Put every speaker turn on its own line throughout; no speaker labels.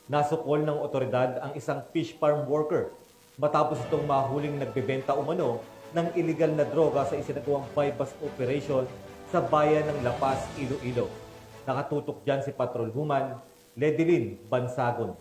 Nasukol ng otoridad ang isang fish farm worker matapos itong mahuling nagbebenta umano ng iligal na droga sa isinagawang bypass operation sa bayan ng La Paz, Iloilo. Nakatutok dyan si Patrolwoman Ledilyn Bansagon.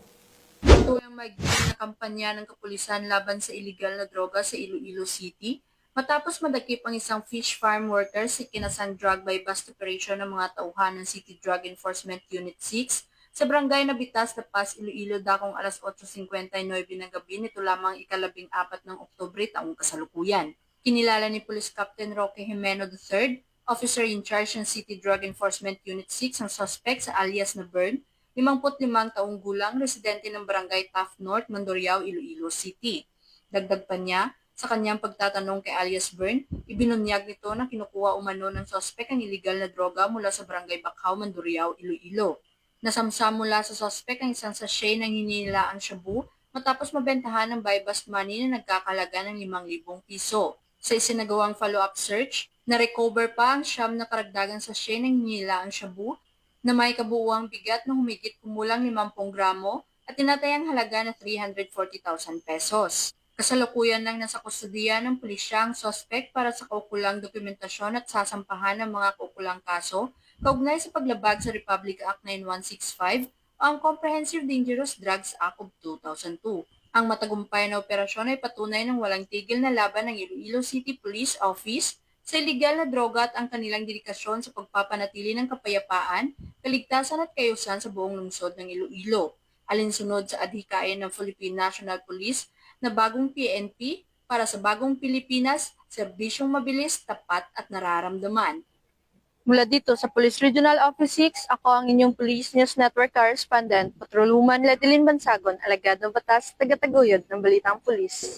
Ito ang maigting na kampanya ng kapulisan laban sa iligal na droga sa Iloilo City matapos madakip ang isang fish farm worker sa kinasang drug by bust operation ng mga tauhan ng City Drug Enforcement Unit 6 sa barangay na Bitas, La Paz, Iloilo dakong alas 8:59 ng gabi nito lamang ika-14 ng Oktubre taong kasalukuyan. Kinilala ni Police Captain Roque Jimeno III, Officer in Charge ng City Drug Enforcement Unit 6 ang suspect sa alias na Bern, 55 taong gulang, residente ng Barangay Taft North, Mandurriao, Iloilo City. Dagdag pa niya, sa kanyang pagtatanong kay alias Bern, ibinunyag nito na kinukuha umano ng suspect ang iligal na droga mula sa Barangay Bacau, Mandurriao, Iloilo. Nasamsam mula sa suspect ang isang sachet ng hinihilaang shabu matapos mabentahan ng buy bust money na nagkakalaga ng 5,000 piso. Sa isinagawang follow-up search, na-recover pa ang siyam na karagdagang sachet ng hinihilaang shabu na may kabuuang bigat na humigit kumulang 50 gramo at tinatayang halaga na 340,000 pesos. Kasalukuyan lang nasa kustudiya ng pulisya ang suspect para sa kaukulang dokumentasyon at sasampahan ng mga kaukulang kaso kaugnay sa paglabag sa Republic Act 9165 o ang Comprehensive Dangerous Drugs Act of 2002. Ang matagumpay na operasyon ay patunay ng walang tigil na laban ng Iloilo City Police Office sa iligal na droga at ang kanilang dedikasyon sa pagpapanatili ng kapayapaan, kaligtasan at kaayusan sa buong lungsod ng Iloilo. Alinsunod sa adhikain ng Philippine National Police na bagong PNP para sa bagong Pilipinas, serbisyong mabilis, tapat at nararamdaman. Mula dito sa Police Regional Office 6, ako ang inyong Police News Network Correspondent, Patrolwoman Ledilyn Bansagon, alagad ng batas, taga-taguyod ng Balitang Pulis.